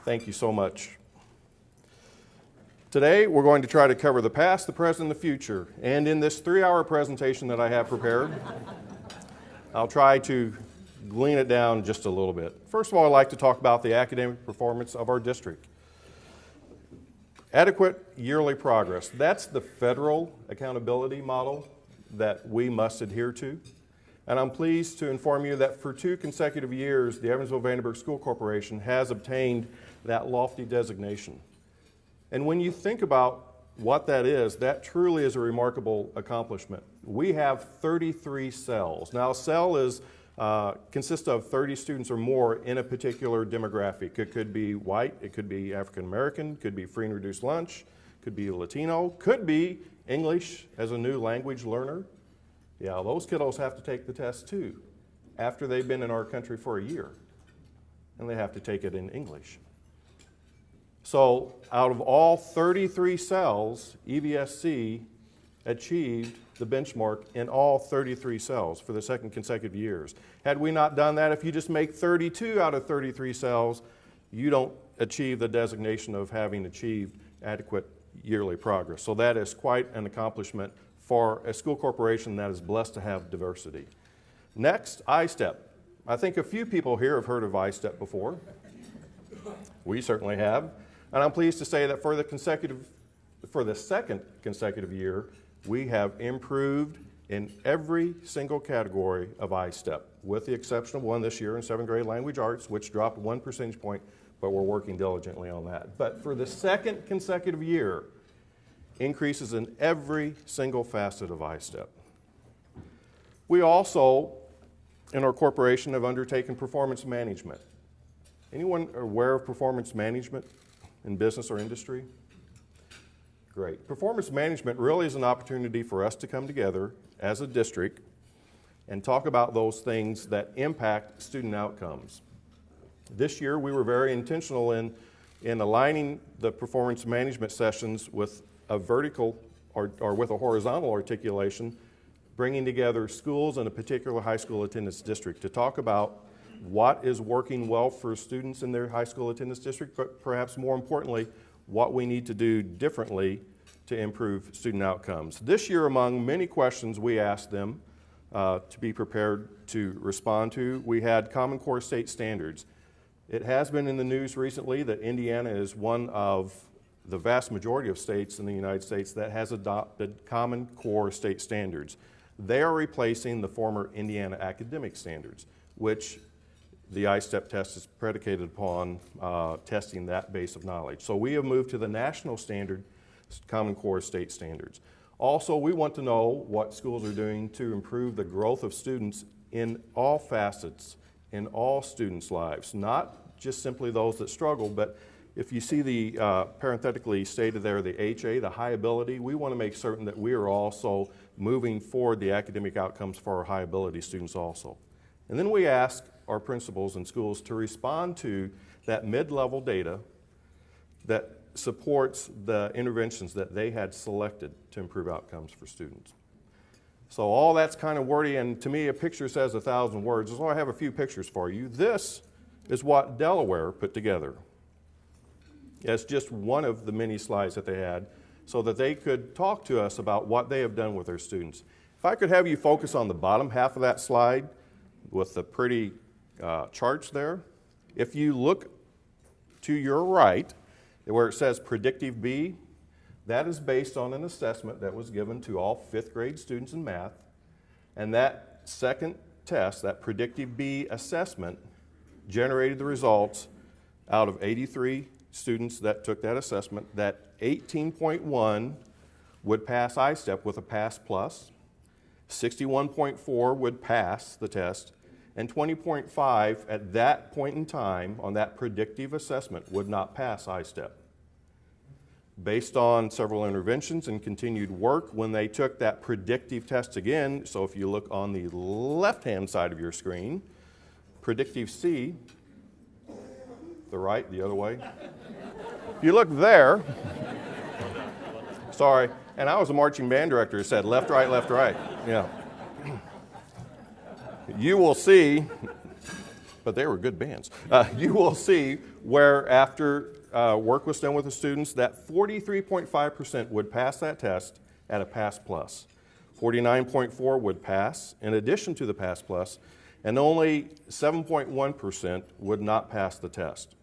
Thank you so much. Today, we're going to try to cover the past, the present, and the future. And in this 3-hour presentation that I have prepared, I'll try to glean it down just a little bit. First of all, I'd like to talk about the academic performance of our district. Adequate yearly progress. That's the federal accountability model that we must adhere to. And I'm pleased to inform you that for 2 consecutive years, the Evansville-Vandenberg School Corporation has obtained that lofty designation. And when you think about what that is, that truly is a remarkable accomplishment. We have 33 cells. Now, a cell consists of 30 students or more in a particular demographic. It could be white, it could be African American, could be free and reduced lunch, could be Latino, could be English as a new language learner. Yeah, those kiddos have to take the test too after they've been in our country for a year, and they have to take it in English. So out of all 33 cells, EVSC achieved the benchmark in all 33 cells for the 2nd consecutive years. Had we not done that, if you just make 32 out of 33 cells, you don't achieve the designation of having achieved adequate yearly progress. So that is quite an accomplishment for a school corporation that is blessed to have diversity. Next, I-STEP. I think a few people here have heard of I-STEP before. We certainly have. And I'm pleased to say that for the 2nd consecutive year, we have improved in every single category of I-STEP, with the exception of one this year in 7th grade language arts, which dropped 1 percentage point, but we're working diligently on that. But for the 2nd consecutive year, increases in every single facet of I-STEP. We also, in our corporation, have undertaken performance management. Anyone aware of performance management in business or industry? Great. Performance management really is an opportunity for us to come together as a district and talk about those things that impact student outcomes. This year, we were very intentional in aligning the performance management sessions with a vertical or with a horizontal articulation, bringing together schools and a particular high school attendance district to talk about what is working well for students in their high school attendance district, but perhaps more importantly, what we need to do differently to improve student outcomes. This year, among many questions we asked them to be prepared to respond to, we had Common Core state standards. It has been in the news recently that Indiana is one of the vast majority of states in the United States that has adopted Common Core state standards. They are replacing the former Indiana academic standards, which the I-STEP test is predicated upon testing that base of knowledge. So we have moved to the national standard, Common Core state standards. Also, we want to know what schools are doing to improve the growth of students in all facets, in all students' lives, not just simply those that struggle, but if you see the parenthetically stated there, the HA, the high ability, we want to make certain that we are also moving forward the academic outcomes for our high ability students also. And then we ask our principals and schools to respond to that mid-level data that supports the interventions that they had selected to improve outcomes for students. So all that's kind of wordy, and to me a picture says 1,000 words, so I have a few pictures for you. This is what Delaware put together. It's just one of the many slides that they had so that they could talk to us about what they have done with their students. If I could have you focus on the bottom half of that slide with the pretty charts there. If you look to your right, where it says Predictive B, that is based on an assessment that was given to all 5th grade students in math. And that second test, that Predictive B assessment, generated the results out of 83 students that took that assessment, that 18.1 would pass I-STEP with a pass plus, 61.4 would pass the test, and 20.5 at that point in time on that predictive assessment would not pass I-STEP. Based on several interventions and continued work, when they took that predictive test again, so if you look on the left-hand side of your screen, Predictive C, the right, the other way. If you look there, sorry, and I was a marching band director who said left, right, yeah. You will see but they were good bands. You will see where after work was done with the students that 43.5% would pass that test at a Pass Plus. 49.4% would pass in addition to the Pass Plus, and only 7.1% would not pass the test.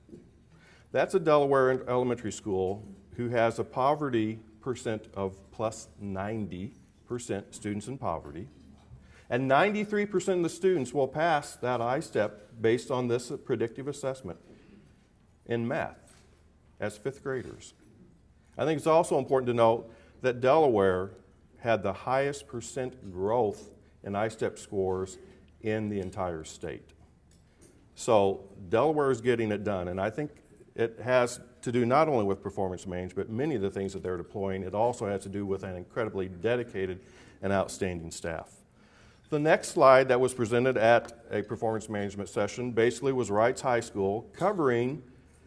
That's a Delaware elementary school who has a poverty percent of plus 90% students in poverty. And 93% of the students will pass that I-STEP based on this predictive assessment in math as fifth graders. I think it's also important to note that Delaware had the highest percent growth in I-STEP scores in the entire state. So Delaware is getting it done, and I think it has to do not only with performance management, but many of the things that they're deploying. It also has to do with an incredibly dedicated and outstanding staff. The next slide that was presented at a performance management session basically was Wrights High School, covering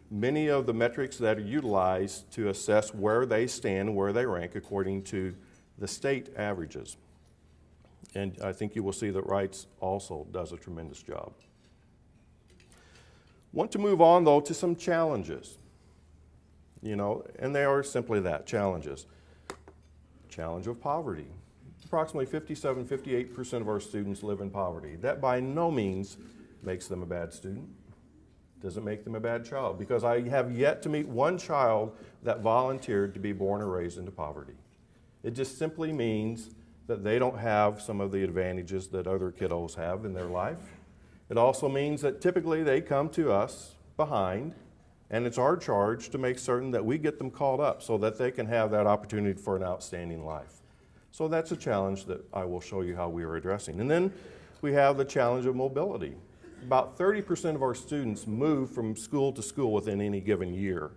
many of the metrics that are utilized to assess where they stand, where they rank according to the state averages. And I think you will see that Wrights also does a tremendous job. Want to move on, though, to some challenges. And they are simply that, challenges. Challenge of poverty. Approximately 58% of our students live in poverty. That by no means makes them a bad student. Doesn't make them a bad child, because I have yet to meet one child that volunteered to be born or raised into poverty. It just simply means that they don't have some of the advantages that other kiddos have in their life. It also means that typically they come to us behind, and it's our charge to make certain that we get them caught up so that they can have that opportunity for an outstanding life. So that's a challenge that I will show you how we are addressing. And then we have the challenge of mobility. About 30% of our students move from school to school within any given year,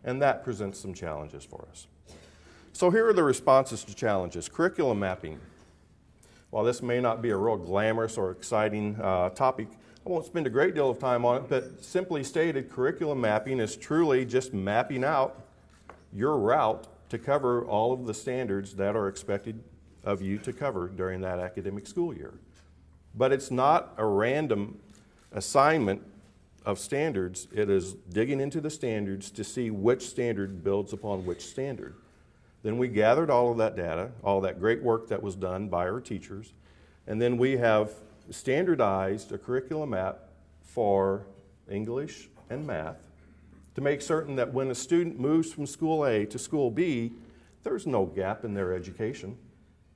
and that presents some challenges for us. So here are the responses to challenges. Curriculum mapping. While this may not be a real glamorous or exciting topic, I won't spend a great deal of time on it, but simply stated, curriculum mapping is truly just mapping out your route to cover all of the standards that are expected of you to cover during that academic school year. But it's not a random assignment of standards. It is digging into the standards to see which standard builds upon which standard. Then we gathered all of that data, all that great work that was done by our teachers, and then we have standardized a curriculum map for English and math to make certain that when a student moves from school A to school B, there's no gap in their education,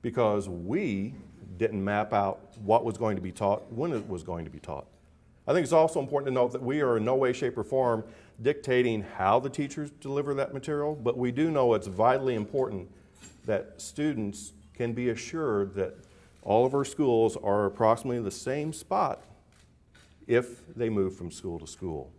because we didn't map out what was going to be taught when it was going to be taught. I think it's also important to note that we are in no way, shape, or form dictating how the teachers deliver that material, but we do know it's vitally important that students can be assured that all of our schools are approximately the same spot if they move from school to school.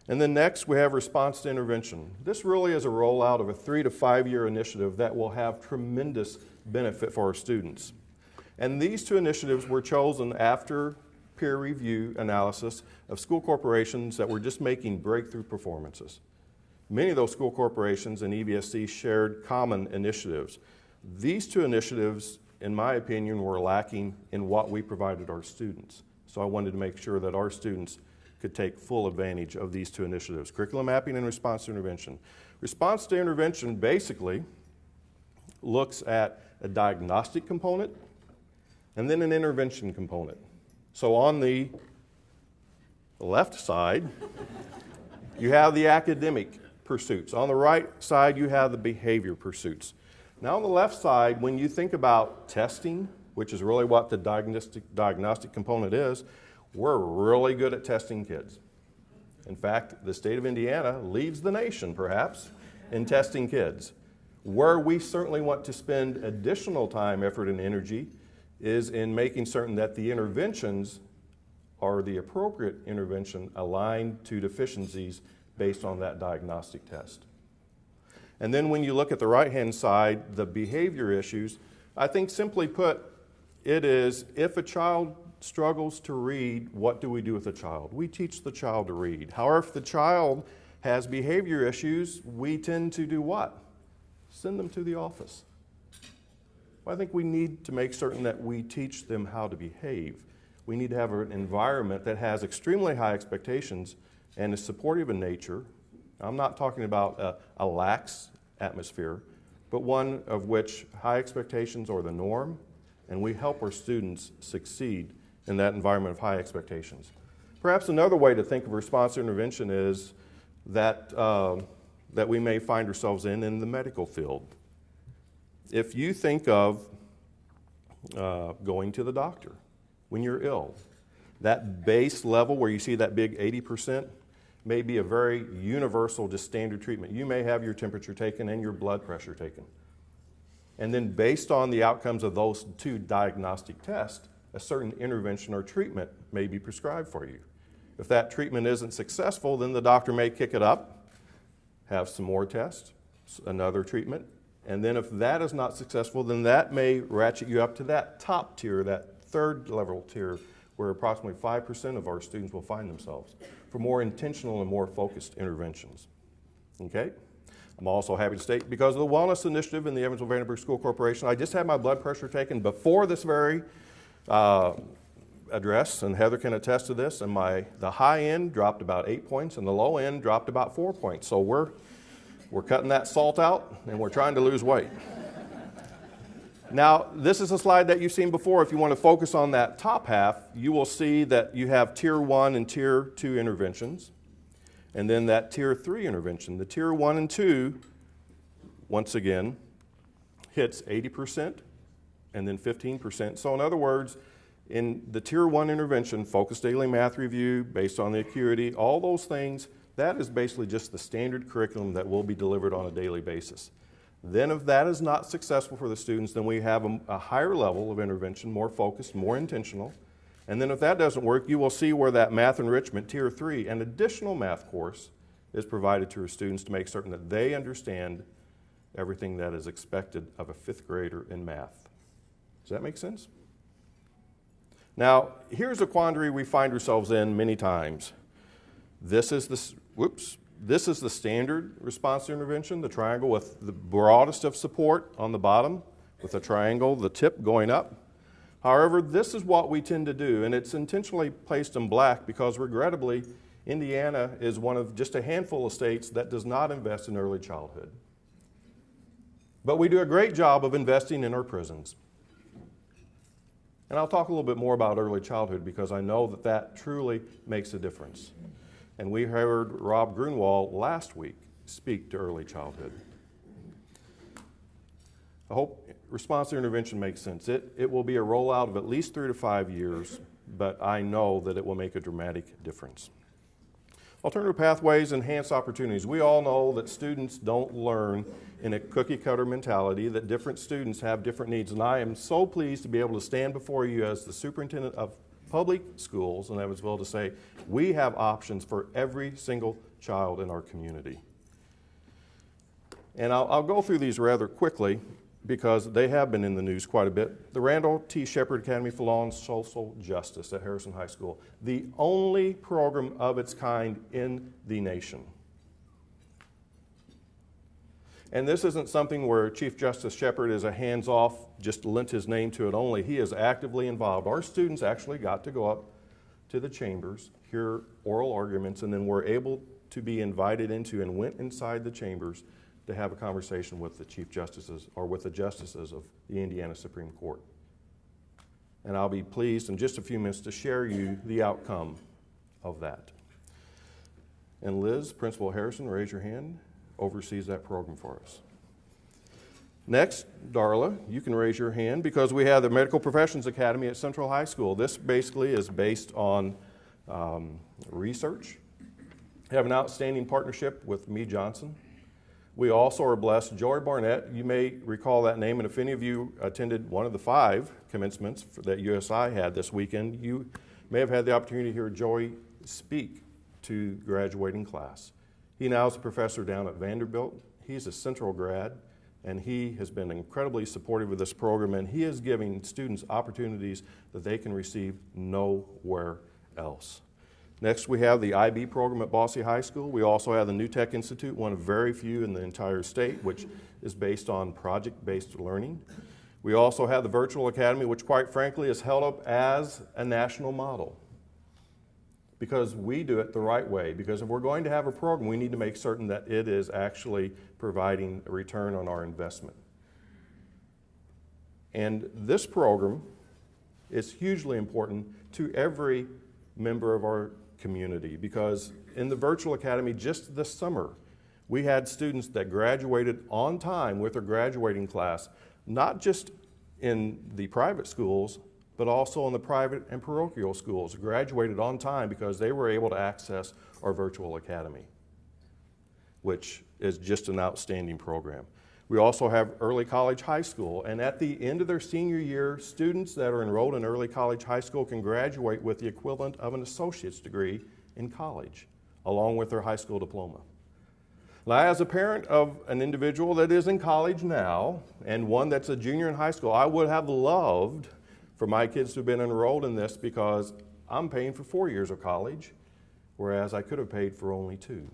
And then next, we have response to intervention. This really is a rollout of a 3 to 5 year initiative that will have tremendous benefit for our students. And these two initiatives were chosen after peer review analysis of school corporations that were just making breakthrough performances. Many of those school corporations and EVSC shared common initiatives. These two initiatives, in my opinion, were lacking in what we provided our students. So I wanted to make sure that our students could take full advantage of these two initiatives, curriculum mapping and response to intervention. Response to intervention basically looks at a diagnostic component and then an intervention component. So on the left side, you have the academic pursuits. On the right side, you have the behavior pursuits. Now on the left side, when you think about testing, which is really what the diagnostic component is, we're really good at testing kids. In fact, the state of Indiana leads the nation, perhaps, in testing kids. Where we certainly want to spend additional time, effort, and energy is in making certain that the interventions are the appropriate intervention aligned to deficiencies based on that diagnostic test. And then when you look at the right-hand side, the behavior issues, I think simply put, it is if a child struggles to read, what do we do with the child? We teach the child to read. However, if the child has behavior issues, we tend to do what? Send them to the office. Well, I think we need to make certain that we teach them how to behave. We need to have an environment that has extremely high expectations and is supportive in nature. I'm not talking about a lax atmosphere, but one of which high expectations are the norm, and we help our students succeed in that environment of high expectations. Perhaps another way to think of response intervention is that, that we may find ourselves in the medical field. If you think of going to the doctor when you're ill, that base level where you see that big 80% may be a very universal, just standard treatment. You may have your temperature taken and your blood pressure taken. And then based on the outcomes of those two diagnostic tests, a certain intervention or treatment may be prescribed for you. If that treatment isn't successful, then the doctor may kick it up, have some more tests, another treatment, and then if that is not successful, then that may ratchet you up to that top tier, that third level tier, where approximately 5% of our students will find themselves for more intentional and more focused interventions. Okay? I'm also happy to state, because of the wellness initiative in the Evansville-Vandenberg School Corporation, I just had my blood pressure taken before this very address, and Heather can attest to this, and the high end dropped about 8 points and the low end dropped about 4 points. So we're cutting that salt out and we're trying to lose weight. Now, this is a slide that you've seen before. If you want to focus on that top half, you will see that you have Tier 1 and Tier 2 interventions, and then that Tier 3 intervention. The Tier 1 and 2, once again, hits 80% and then 15%. So in other words, in the Tier 1 intervention, focused daily math review, based on the acuity, all those things, that is basically just the standard curriculum that will be delivered on a daily basis. Then if that is not successful for the students, then we have a higher level of intervention, more focused, more intentional. And then if that doesn't work, you will see where that math enrichment, Tier 3, an additional math course is provided to our students to make certain that they understand everything that is expected of a 5th grader in math. Does that make sense? Now, here's a quandary we find ourselves in many times. This is the standard response intervention, the triangle with the broadest of support on the bottom, with a triangle, the tip going up. However, this is what we tend to do, and it's intentionally placed in black because, regrettably, Indiana is one of just a handful of states that does not invest in early childhood. But we do a great job of investing in our prisons. And I'll talk a little bit more about early childhood because I know that that truly makes a difference. And we heard Rob Grunwald last week speak to early childhood. I hope response intervention makes sense. It will be a rollout of at least 3 to 5 years, but I know that it will make a dramatic difference. Alternative pathways, enhanced opportunities. We all know that students don't learn in a cookie-cutter mentality, that different students have different needs, and I am so pleased to be able to stand before you as the superintendent of public schools in Evansville to say we have options for every single child in our community. And I'll go through these rather quickly because they have been in the news quite a bit. The Randall T. Shepard Academy for Law and Social Justice at Harrison High School, the only program of its kind in the nation. And this isn't something where Chief Justice Shepard is a hands-off, just lent his name to it only. He is actively involved. Our students actually got to go up to the chambers, hear oral arguments, and then were able to be invited into and went inside the chambers to have a conversation with the Chief Justices or with the Justices of the Indiana Supreme Court. And I'll be pleased in just a few minutes to share you the outcome of that. And Liz, Principal Harrison, raise your hand, oversees that program for us. Next, Darla, you can raise your hand because we have the Medical Professions Academy at Central High School. This basically is based on research. We have an outstanding partnership with Meade Johnson. We also are blessed. Joy Barnett, you may recall that name, and if any of you attended one of the 5 commencements that USI had this weekend, you may have had the opportunity to hear Joy speak to graduating class. He now is a professor down at Vanderbilt. He's a Central grad, and he has been incredibly supportive of this program, and he is giving students opportunities that they can receive nowhere else. Next, we have the IB program at Bosse High School. We also have the New Tech Institute, one of very few in the entire state, which is based on project-based learning. We also have the Virtual Academy, which quite frankly is held up as a national model, because we do it the right way. Because if we're going to have a program, we need to make certain that it is actually providing a return on our investment. And this program is hugely important to every member of our community, because in the Virtual Academy just this summer, we had students that graduated on time with their graduating class, not just in the private schools, but also in the private and parochial schools, graduated on time because they were able to access our Virtual Academy, which is just an outstanding program. We also have early college high school, and at the end of their senior year, students that are enrolled in early college high school can graduate with the equivalent of an associate's degree in college, along with their high school diploma. Now, as a parent of an individual that is in college now, and one that's a junior in high school, I would have loved for my kids to have been enrolled in this, because I'm paying for 4 years of college, whereas I could have paid for only 2.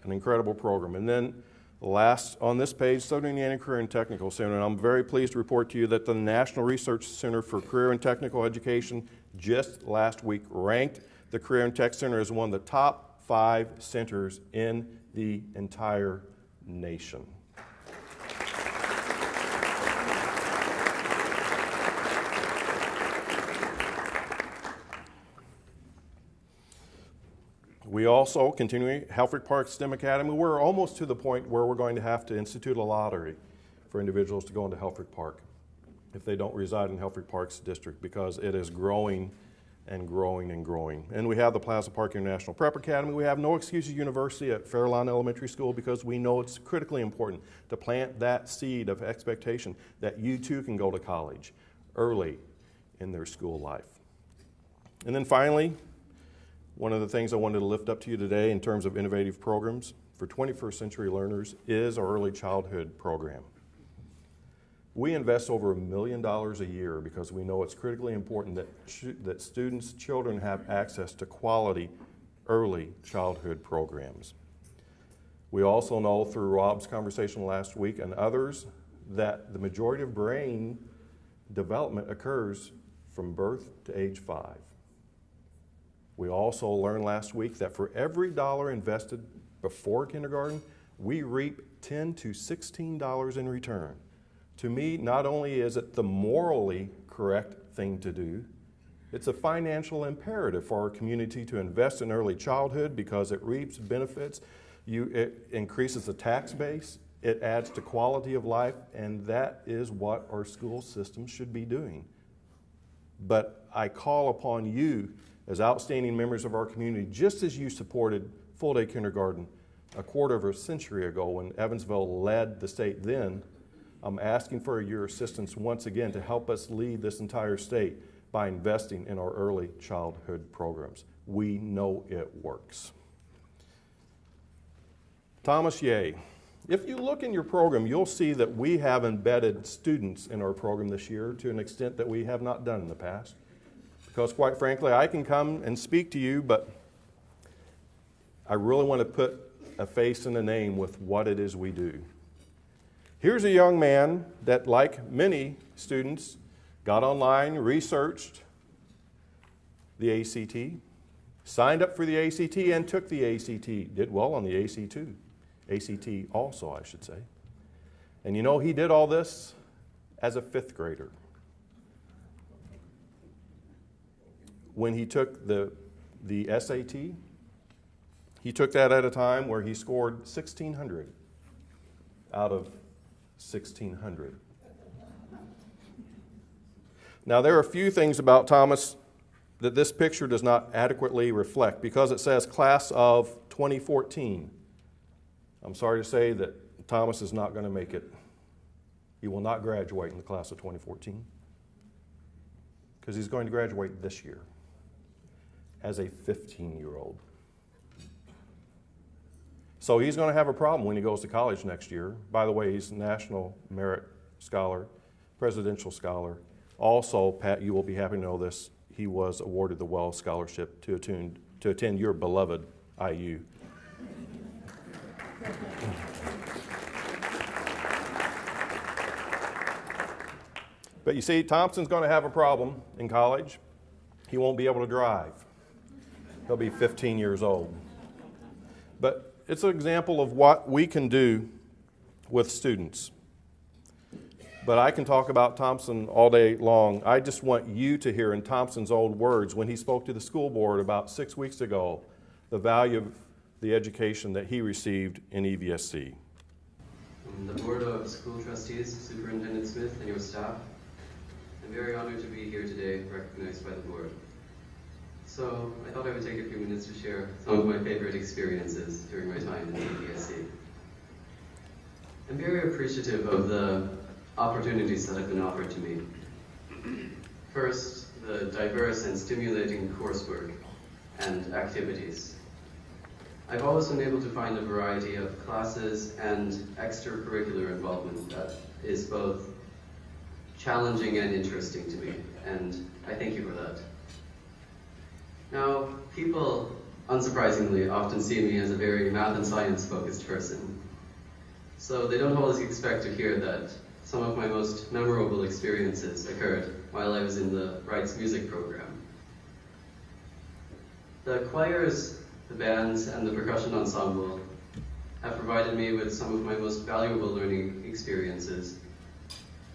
An incredible program. And then last on this page, Southern Indiana Career and Technical Center. And I'm very pleased to report to you that the National Research Center for Career and Technical Education just last week ranked the Career and Tech Center as one of the top 5 centers in the entire nation. We also, continuing Helfrich Park STEM Academy, we're almost to the point where we're going to have to institute a lottery for individuals to go into Helfrich Park if they don't reside in Helfrich Park's district, because it is growing and growing and growing. And we have the Plaza Park International Prep Academy. We have No Excuses University at Fairlawn Elementary School, because we know it's critically important to plant that seed of expectation that you too can go to college early in their school life. And then finally, one of the things I wanted to lift up to you today in terms of innovative programs for 21st century learners is our early childhood program. We invest over $1 million a year because we know it's critically important that students, children have access to quality early childhood programs. We also know through Rob's conversation last week and others that the majority of brain development occurs from birth to age 5. We also learned last week that for every dollar invested before kindergarten, we reap $10 to $16 in return. To me, not only is it the morally correct thing to do, it's a financial imperative for our community to invest in early childhood, because it reaps benefits, it increases the tax base, it adds to quality of life, and that is what our school system should be doing. But I call upon you as outstanding members of our community, just as you supported full-day kindergarten a quarter of a century ago when Evansville led the state then, I'm asking for your assistance once again to help us lead this entire state by investing in our early childhood programs. We know it works. Thomas Yeh. If you look in your program, you'll see that we have embedded students in our program this year to an extent that we have not done in the past. Because quite frankly, I can come and speak to you, but I really want to put a face and a name with what it is we do. Here's a young man that, like many students, got online, researched the ACT, signed up for the ACT, and took the ACT. Did well on the ACT also, I should say. And you know, he did all this as a 5th grader. When he took the SAT, he took that at a time where he scored 1,600 out of 1,600. Now, there are a few things about Thomas that this picture does not adequately reflect, because it says class of 2014. I'm sorry to say that Thomas is not going to make it. He will not graduate in the class of 2014, because he's going to graduate this year as a 15-year-old. So he's going to have a problem when he goes to college next year. By the way, he's a National Merit Scholar, Presidential Scholar. Also, Pat, you will be happy to know this, he was awarded the Wells Scholarship to attend your beloved IU. But you see, Thompson's going to have a problem in college. He won't be able to drive. He'll be 15 years old. But it's an example of what we can do with students. But I can talk about Thompson all day long. I just want you to hear in Thompson's own words when he spoke to the school board about 6 weeks ago the value of the education that he received in EVSC. The Board of School Trustees, Superintendent Smith, and your staff, I'm very honored to be here today, recognized by the board. So I thought I would take a few minutes to share some of my favorite experiences during my time in EVSC. I'm very appreciative of the opportunities that have been offered to me. First, the diverse and stimulating coursework and activities. I've always been able to find a variety of classes and extracurricular involvement that is both challenging and interesting to me, and I thank you for that. Now, people, unsurprisingly, often see me as a very math and science focused person, so they don't always expect to hear that some of my most memorable experiences occurred while I was in the Wright's music program. The choirs, the bands, and the percussion ensemble have provided me with some of my most valuable learning experiences,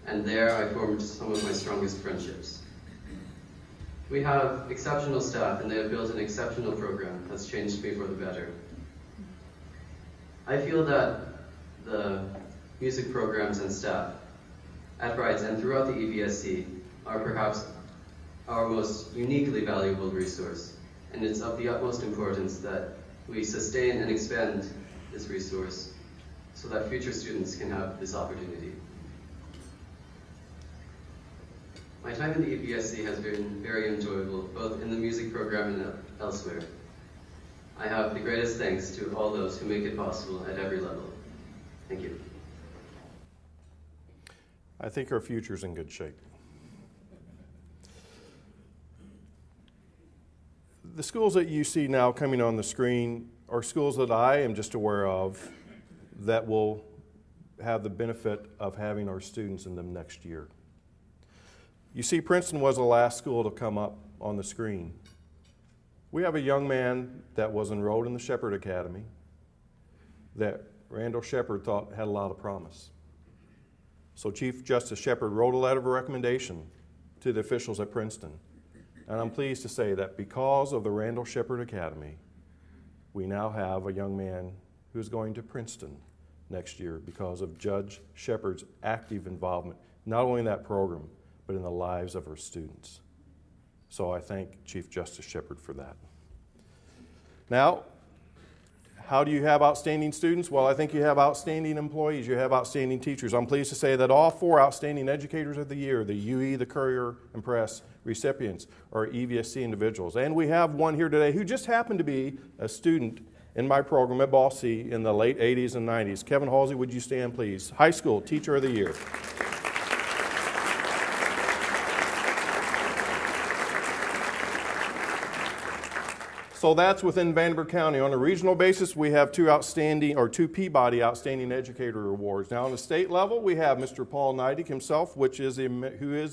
and there I formed some of my strongest friendships. We have exceptional staff, and they have built an exceptional program that's changed me for the better. I feel that the music programs and staff at Wright's and throughout the EVSC are perhaps our most uniquely valuable resource, and it's of the utmost importance that we sustain and expand this resource so that future students can have this opportunity. My time in the EVSC has been very enjoyable, both in the music program and elsewhere. I have the greatest thanks to all those who make it possible at every level. Thank you. I think our future's in good shape. The schools that you see now coming on the screen are schools that I am just aware of that will have the benefit of having our students in them next year. You see, Princeton was the last school to come up on the screen. We have a young man that was enrolled in the Shepherd Academy that Randall Shepherd thought had a lot of promise. So Chief Justice Shepherd wrote a letter of recommendation to the officials at Princeton. And I'm pleased to say that because of the Randall Shepherd Academy, we now have a young man who's going to Princeton next year because of Judge Shepherd's active involvement, not only in that program, but in the lives of our students. So I thank Chief Justice Shepherd for that. Now, how do you have outstanding students? Well, I think you have outstanding employees. You have outstanding teachers. I'm pleased to say that all 4 outstanding educators of the year, the UE, the Courier, and Press recipients, are EVSC individuals. And we have one here today who just happened to be a student in my program at Ball C in the late 80s and 90s. Kevin Halsey, would you stand, please? High School Teacher of the Year. So that's within Vanderbilt County. On a regional basis, we have 2 Peabody Outstanding Educator Awards. Now, on the state level, we have Mr. Paul Neidig himself, who is the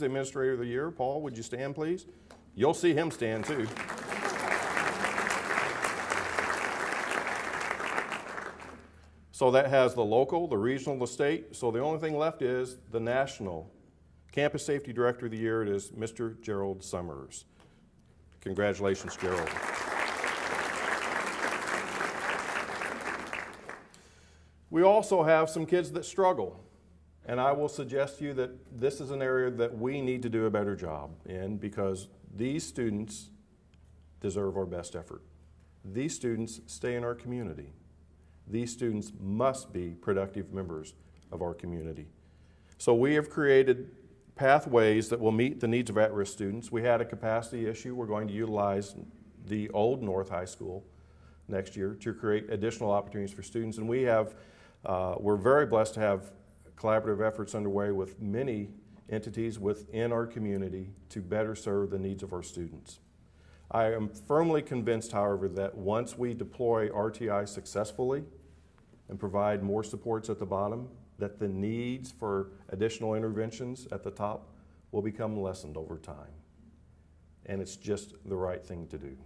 Administrator of the Year. Paul, would you stand, please? You'll see him stand, too. So that has the local, the regional, the state. So the only thing left is the national. Campus Safety Director of the Year, it is Mr. Gerald Summers. Congratulations, Gerald. We also have some kids that struggle, and I will suggest to you that this is an area that we need to do a better job in because these students deserve our best effort. These students stay in our community. These students must be productive members of our community. So we have created pathways that will meet the needs of at-risk students. We had a capacity issue. We're going to utilize the old North High School next year to create additional opportunities for students, and we're very blessed to have collaborative efforts underway with many entities within our community to better serve the needs of our students. I am firmly convinced, however, that once we deploy RTI successfully and provide more supports at the bottom, that the needs for additional interventions at the top will become lessened over time. And it's just the right thing to do.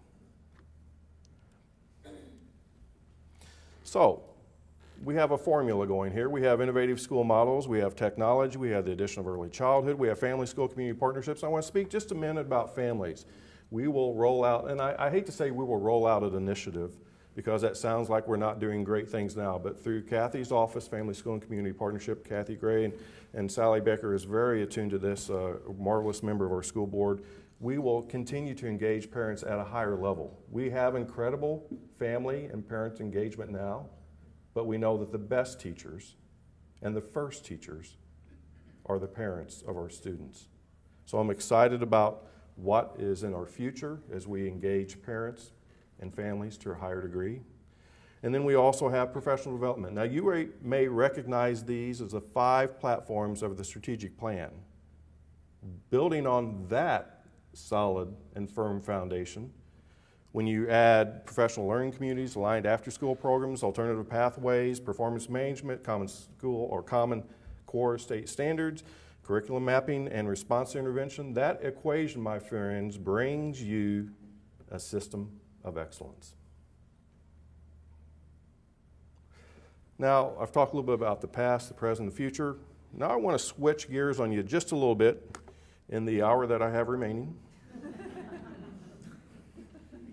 So, we have a formula going here. We have innovative school models, we have technology, we have the addition of early childhood, we have family school community partnerships. I want to speak just a minute about families. We will roll out, and I hate to say we will roll out an initiative because that sounds like we're not doing great things now, but through Kathy's office, Family School and Community Partnership, Kathy Gray and Sally Becker is very attuned to this, marvelous member of our school board. We will continue to engage parents at a higher level. We have incredible family and parent engagement now, but we know that the best teachers and the first teachers are the parents of our students. So I'm excited about what is in our future as we engage parents and families to a higher degree. And then we also have professional development. Now you may recognize these as the 5 platforms of the strategic plan. Building on that solid and firm foundation, when you add professional learning communities, aligned after-school programs, alternative pathways, performance management, common school or common core state standards, curriculum mapping, and response intervention, that equation, my friends, brings you a system of excellence. Now, I've talked a little bit about the past, the present, the future. Now I want to switch gears on you just a little bit in the hour that I have remaining.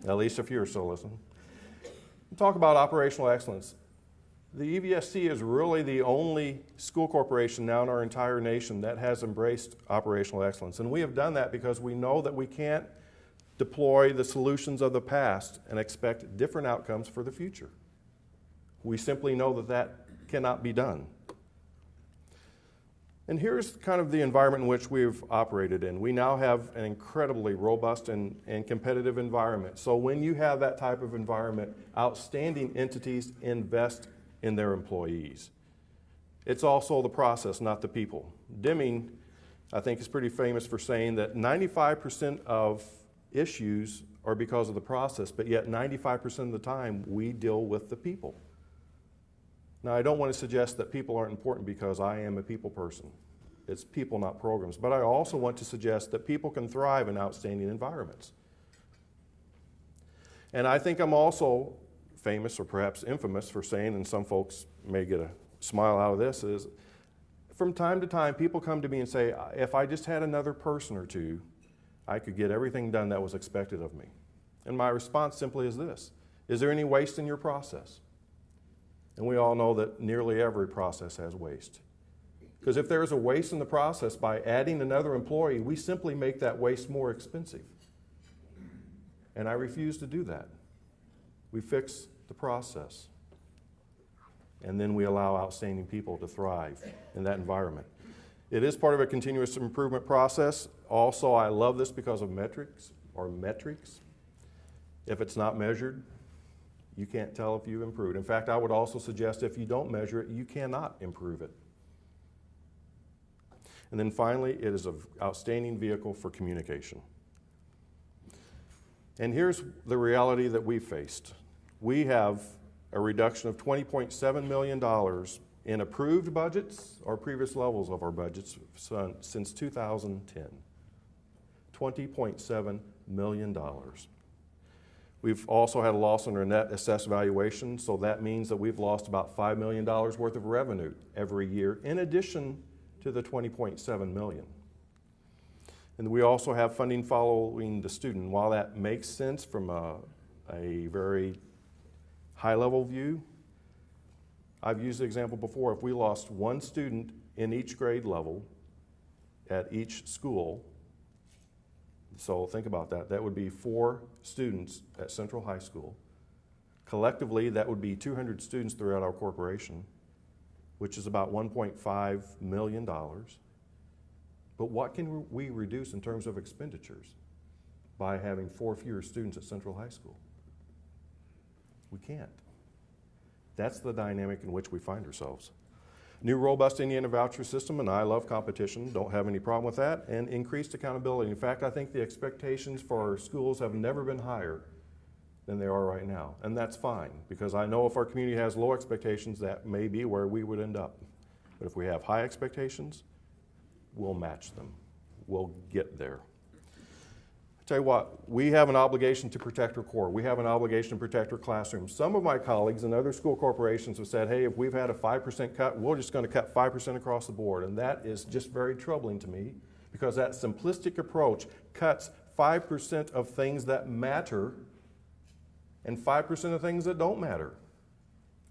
At least if you're still listening. Talk about operational excellence. The EVSC is really the only school corporation now in our entire nation that has embraced operational excellence. And we have done that because we know that we can't deploy the solutions of the past and expect different outcomes for the future. We simply know that that cannot be done. And here's kind of the environment in which we've operated in. We now have an incredibly robust and competitive environment. So when you have that type of environment, outstanding entities invest in their employees. It's also the process, not the people. Deming, I think, is pretty famous for saying that 95% of issues are because of the process, but yet 95% of the time we deal with the people. Now, I don't want to suggest that people aren't important because I am a people person. It's people, not programs. But I also want to suggest that people can thrive in outstanding environments. And I think I'm also famous or perhaps infamous for saying, and some folks may get a smile out of this, is from time to time people come to me and say, if I just had another person or two, I could get everything done that was expected of me. And my response simply is this: is there any waste in your process? And we all know that nearly every process has waste. Because if there is a waste in the process, by adding another employee, we simply make that waste more expensive. And I refuse to do that. We fix the process. And then we allow outstanding people to thrive in that environment. It is part of a continuous improvement process. Also, I love this because of metrics. If it's not measured, you can't tell if you've improved. In fact, I would also suggest if you don't measure it, you cannot improve it. And then finally, it is an outstanding vehicle for communication. And here's the reality that we faced. We have a reduction of $20.7 million in approved budgets or previous levels of our budgets since 2010. $20.7 million. We've also had a loss in our net assessed valuation, so that means that we've lost about $5 million worth of revenue every year, in addition to the $20.7 million. And we also have funding following the student. While that makes sense from a very high-level view, I've used the example before. If we lost one student in each grade level at each school, so think about that. That would be 4 students at Central High School. Collectively, that would be 200 students throughout our corporation, which is about $1.5 million. But what can we reduce in terms of expenditures by having 4 fewer students at Central High School? We can't. That's the dynamic in which we find ourselves. New robust Indiana voucher system, and I love competition, don't have any problem with that, and increased accountability. In fact, I think the expectations for our schools have never been higher than they are right now. And that's fine, because I know if our community has low expectations, that may be where we would end up. But if we have high expectations, we'll match them. will get there. Tell you what, we have an obligation to protect our core. We have an obligation to protect our classrooms. Some of my colleagues in other school corporations have said, hey, if we've had a 5% cut, we're just going to cut 5% across the board. And that is just very troubling to me, because that simplistic approach cuts 5% of things that matter and 5% of things that don't matter.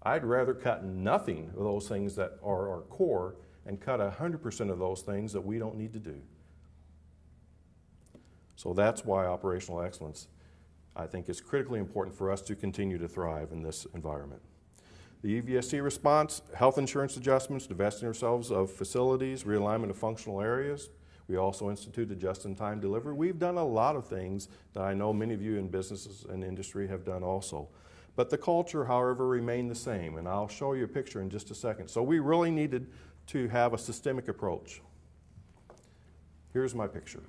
I'd rather cut nothing of those things that are our core and cut 100% of those things that we don't need to do. So that's why operational excellence, I think, is critically important for us to continue to thrive in this environment. The EVSC response, health insurance adjustments, divesting ourselves of facilities, realignment of functional areas. We also instituted just-in-time delivery. We've done a lot of things that I know many of you in businesses and industry have done also. But the culture, however, remained the same, and I'll show you a picture in just a second. So we really needed to have a systemic approach. Here's my picture.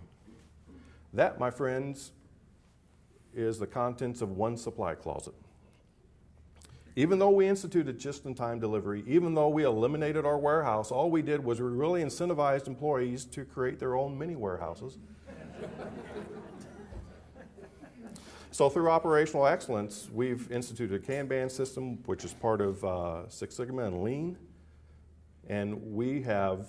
That, my friends, is the contents of one supply closet. Even though we instituted just-in-time delivery, even though we eliminated our warehouse, all we did was we really incentivized employees to create their own mini warehouses. So through operational excellence, we've instituted a Kanban system, which is part of Six Sigma and Lean, and we have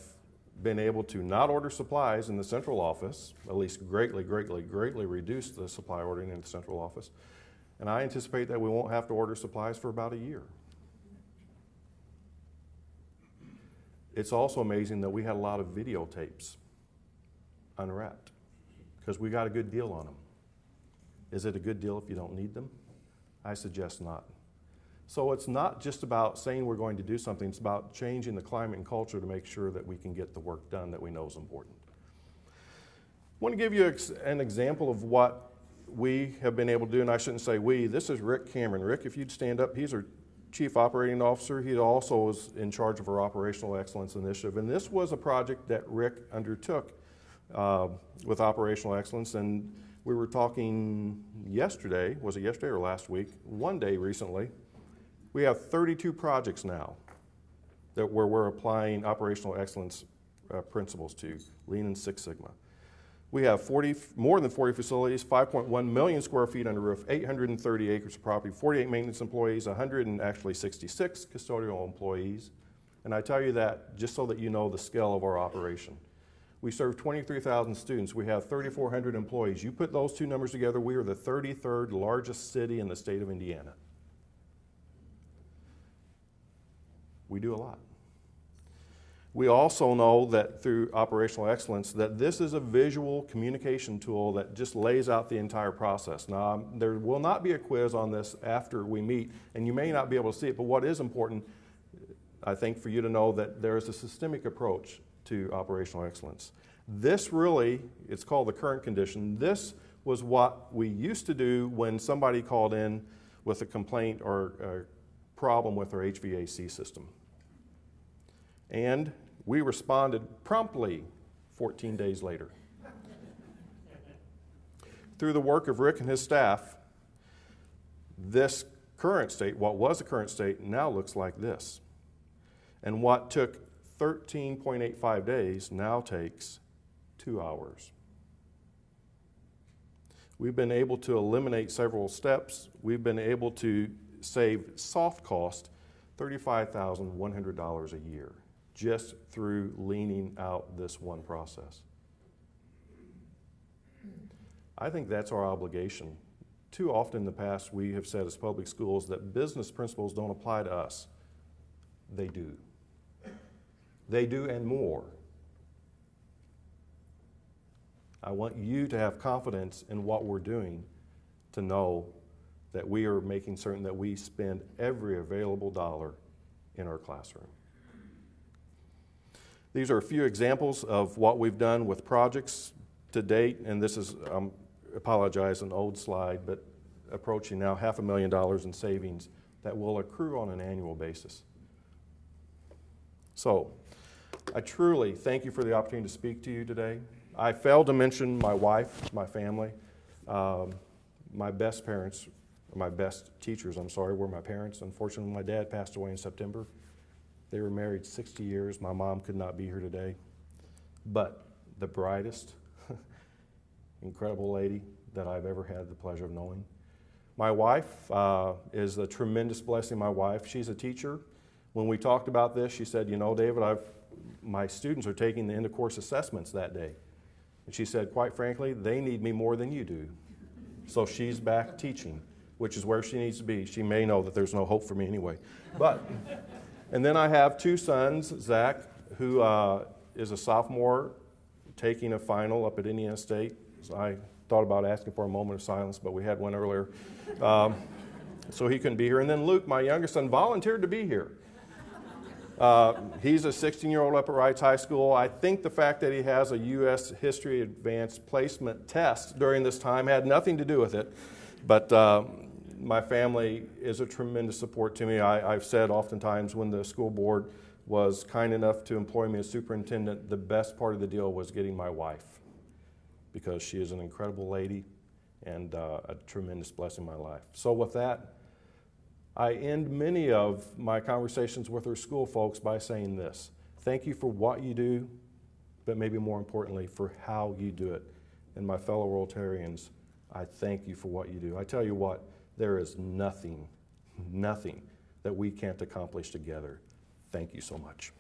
been able to not order supplies in the central office, at least greatly reduce the supply ordering in the central office. And I anticipate that we won't have to order supplies for about a year. It's also amazing that we had a lot of videotapes unwrapped because we got a good deal on them. Is it a good deal if you don't need them? I suggest not. So it's not just about saying we're going to do something, it's about changing the climate and culture to make sure that we can get the work done that we know is important. I want to give you an example of what we have been able to do, and I shouldn't say we. This is Rick Cameron. Rick, if you'd stand up, he's our Chief Operating Officer. He also was in charge of our Operational Excellence Initiative, and this was a project that Rick undertook with Operational Excellence, and we were talking yesterday, was it yesterday or last week? One day recently. We have 32 projects now where we're applying operational excellence principles to, Lean and Six Sigma. We have more than 40 facilities, 5.1 million square feet under roof, 830 acres of property, 48 maintenance employees, 166 custodial employees. And I tell you that just so that you know the scale of our operation. We serve 23,000 students. We have 3,400 employees. You put those two numbers together, we are the 33rd largest city in the state of Indiana. We do a lot. We also know that through operational excellence that this is a visual communication tool that just lays out the entire process. Now, there will not be a quiz on this after we meet, and you may not be able to see it, but what is important, I think, for you to know that there is a systemic approach to operational excellence. This really, it's called the current condition. This was what we used to do when somebody called in with a complaint or a problem with our HVAC system. And we responded promptly 14 days later. Through the work of Rick and his staff, this current state, what was the current state, now looks like this. And what took 13.85 days now takes 2 hours. We've been able to eliminate several steps. We've been able to save soft cost $35,100 a year just through leaning out this one process. I think that's our obligation. Too often in the past we have said as public schools that business principles don't apply to us. They do. They do and more. I want you to have confidence in what we're doing to know that we are making certain that we spend every available dollar in our classroom. These are a few examples of what we've done with projects to date, and this is, I apologize, an old slide, but approaching now $500,000 in savings that will accrue on an annual basis. So, I truly thank you for the opportunity to speak to you today. I failed to mention my wife, my family, my best parents, my best teachers, were my parents. Unfortunately, my dad passed away in September. They were married 60 years. My mom could not be here today. But the brightest, incredible lady that I've ever had the pleasure of knowing. My wife is a tremendous blessing. My wife, she's a teacher. When we talked about this, she said, you know, David, my students are taking the end-of-course assessments that day. And she said, quite frankly, they need me more than you do. So she's back teaching, which is where she needs to be. She may know that there's no hope for me anyway. And then I have two sons, Zach, who is a sophomore taking a final up at Indiana State. So I thought about asking for a moment of silence, but we had one earlier. So he couldn't be here. And then Luke, my youngest son, volunteered to be here. He's a 16-year-old up at Wrights High School. I think the fact that he has a U.S. History Advanced Placement test during this time had nothing to do with it. But my family is a tremendous support to me. I've said oftentimes when the school board was kind enough to employ me as superintendent, the best part of the deal was getting my wife, because she is an incredible lady and a tremendous blessing in my life. So with that, I end many of my conversations with our school folks by saying this: thank you for what you do, but maybe more importantly, for how you do it. And my fellow Rotarians, I thank you for what you do. I tell you what, there is nothing that we can't accomplish together. Thank you so much.